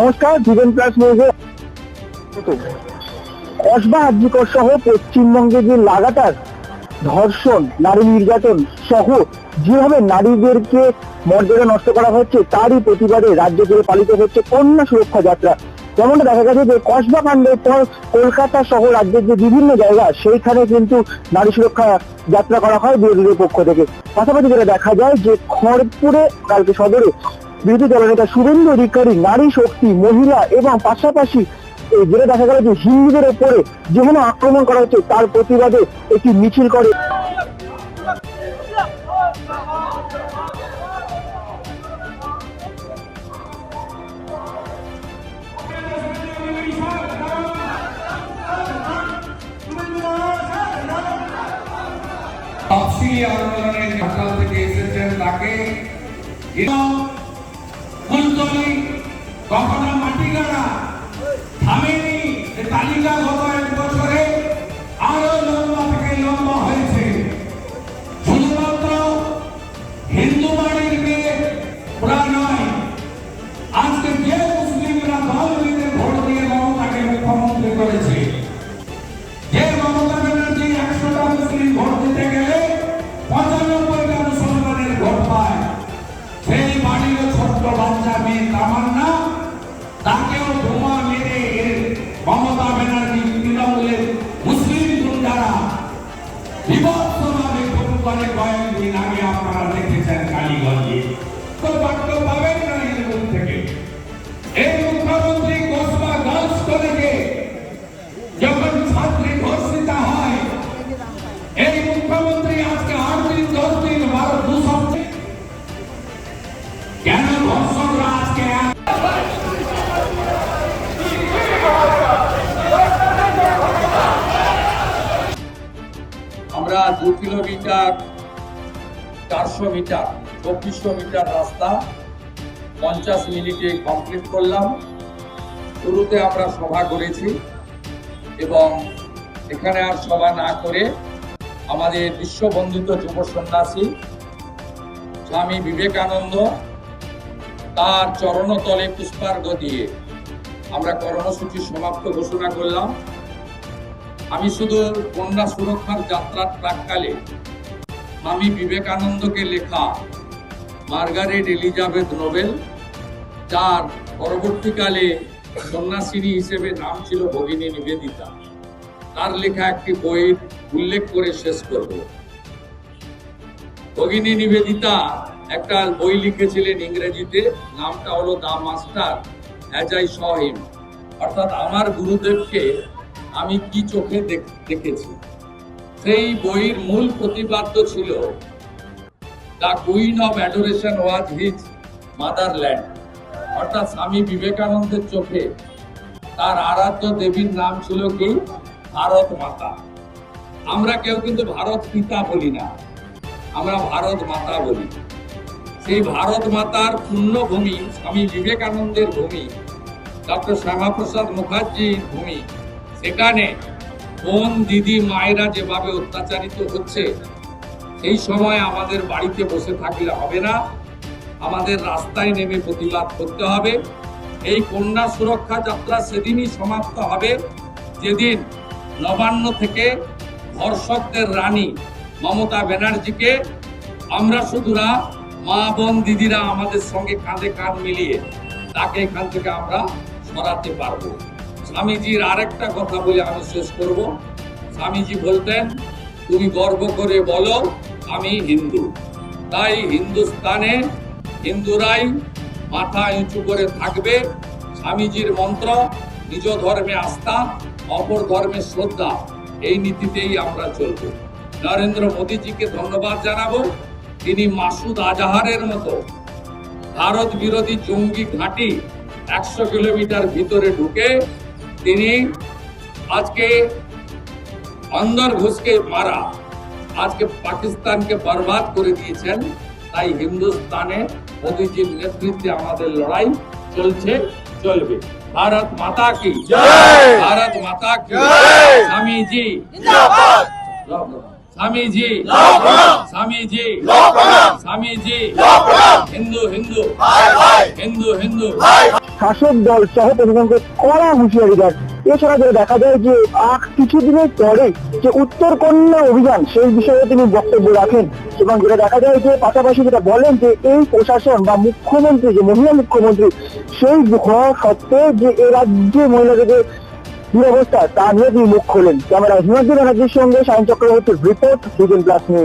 নমস্কার, জীবন প্লাস নিউজে কসবা আরজিকর সহ পশ্চিমবঙ্গে যে লাগাতার ধর্ষণ, নারী নির্যাতন সহ যেভাবে নারীদেরকে মর্যাদা নষ্ট করা হচ্ছে, তারই প্রতিবাদে রাজ্য জুড়ে পালিত হচ্ছে কন্যা সুরক্ষা যাত্রা। যেমনটা দেখা গেছে যে কসবা কাণ্ডের পর কলকাতা সহ রাজ্যের যে বিভিন্ন জায়গা, সেইখানে কিন্তু নারী সুরক্ষা যাত্রা করা হয় বিরোধীদের পক্ষ থেকে। পাশাপাশি যেটা দেখা যায় যে খড়গপুরে কালকে সদরে বিরোধী দলনেতা শুভেন্দু অধিকারী নারী শক্তি, মহিলা এবং পাশাপাশি যেটা দেখা গেল যে হিন্দুদের উপরে যেমন আক্রমণ করা হচ্ছে তার প্রতিবাদে একটি মিছিল করে। আন্দোলনের ঘাটাল থেকে এসেছেন, তাকে কখনো মাটি গাড়া থামেনি। তালিকা গত 1 বছরে আরো লম্বা থেকে লম্বা হয়েছে। শুধুমাত্র হিন্দু বাড়ির মেয়ে ওরা নয়, আজকে যে মুসলিমরা দল মিলে ভোট দিয়ে মমতাকে মুখ্যমন্ত্রী করেছে, যে মমতা ব্যানার্জি 100টা মুসলিম ভোট দিতে গেলে 95টা মুসলমানের ভোট পায়, সেই বাড়ির ছোট্ট বাচ্চা মেয়ে তামান্না, তাকেও বোমা মেরে মমতা ব্যানার্জি তৃণমূলের মুসলিম গুন্ডারা বিভৎসভাবে খুন করে কয়েকদিন আগে আপনারা দেখেছেন কালীগঞ্জে। তো বাক্য পাবেন না এর মুখ থেকে। এই মুখ্যমন্ত্রী কসবা গার্লস কলেজে যখন ছাত্রী ধর্ষিতা হয়, এই মুখ্যমন্ত্রী আজকে 8 দিন 10 দিন 2 সপ্তাহ কেন ধর্ষকরা আজকে আমরা 2 কিলোমিটার 400 মিটার 2400 মিটার রাস্তা 50 মিনিটে কমপ্লিট করলাম। শুরুতে আমরা সভা করেছি এবং এখানে আর সভা না করে আমাদের বিশ্ববন্দিত যুব সন্ন্যাসী স্বামী বিবেকানন্দ তার চরণতলে পুষ্পার্ঘ্য দিয়ে আমরা কর্মসূচি সমাপ্ত ঘোষণা করলাম। আমি শুধু কন্যা সুরক্ষার যাত্রার প্রাককালে স্বামী বিবেকানন্দকে লেখা মার্গারেট এলিজাবেথ নোবেল, যার পরবর্তীকালে সন্ন্যাসিনী হিসেবে নাম ছিল ভগিনী নিবেদিতা, তার লেখা একটি বইয়ের উল্লেখ করে শেষ করব। ভগিনী নিবেদিতা একটা বই লিখেছিলেন ইংরেজিতে, নামটা হলো দা মাস্টার অ্যাজ আই স হিম, অর্থাৎ আমার গুরুদেবকে আমি কি চোখে দেখেছি। সেই বইয়ের মূল প্রতিপাদ্য ছিল the queen of adoration was his motherland, অর্থাৎ স্বামী বিবেকানন্দের চোখে তার আরাধ্য দেবীর নাম ছিল কি? ভারত মাতা। আমরা কেউ কিন্তু ভারত পিতা বলি না, আমরা ভারত মাতা বলি। সেই ভারত মাতার পুণ্যভূমি, স্বামী বিবেকানন্দের ভূমি, ডক্টর শ্যামাপ্রসাদ মুখার্জির ভূমি, সেখানে বোন দিদি মায়েরা যেভাবে অত্যাচারিত হচ্ছে, সেই সময় আমাদের বাড়িতে বসে থাকলে হবে না, আমাদের রাস্তায় নেমে প্রতিবাদ করতে হবে। এই কন্যা সুরক্ষা যাত্রা সেদিনই সমাপ্ত হবে যেদিন নবান্ন থেকে ধর্ষকদের রানী মমতা ব্যানার্জিকে আমরা শুধু না, মা বোন দিদিরা আমাদের সঙ্গে কাঁধে কাঁধ মিলিয়ে তাকে এখান থেকে আমরা সরাতে পারবো। স্বামীজির আরেকটা কথা বলে আমি শেষ করব। স্বামীজি বলতেন, তুমি গর্ব করে বলো আমি হিন্দু। তাই হিন্দুস্তানে হিন্দুরাই মাথা উঁচু করে থাকবে। স্বামীজির মন্ত্র নিজ ধর্মে আস্থা, অপর ধর্মে শ্রদ্ধা, এই নীতিতেই আমরা চলব। নরেন্দ্র মোদীজিকে ধন্যবাদ জানাবো, তিনি মাসুদ আজহারের মতো ভারত বিরোধী জঙ্গি ঘাঁটি 100 কিলোমিটার ভিতরে ঢুকে তিনি আজকে অন্দর ঘুষকে মারা আজকে পাকিস্তানকে বরবাদ করে দিয়েছেন। তাই হিন্দুস্তানে মোদীজির নেতৃত্বে আমাদের লড়াই চলছে, চলবে। भारत माता की जय, भारत माता की जय, स्वामी जी जिंदाबाद। স্বামীজি স্বামীজি স্বামীজি হিন্দু হিন্দু হিন্দু হিন্দু শাসক দল সহ প্রশাসনকে কড়া হুঁশিয়ারি দেন। এছাড়া যেটা দেখা যায় যে কিছুদিনের পরে যে উত্তরকন্যা অভিযান সেই বিষয়ে তিনি বক্তব্য রাখেন এবং যেটা দেখা যায় যে পাশাপাশি যেটা বলেন যে এই প্রশাসন বা মুখ্যমন্ত্রী যে মহিলা মুখ্যমন্ত্রী সেই হওয়া সত্ত্বেও যে এ রাজ্যে মহিলাদের যে দুরবস্থা তা নিয়ে তিনি মুখ খোলেন। ক্যামেরা হিমাদ্রি ব্যানার্জির সঙ্গে সায়ন চক্রবর্তীর রিপোর্ট বিপিন প্লাস নিউজ।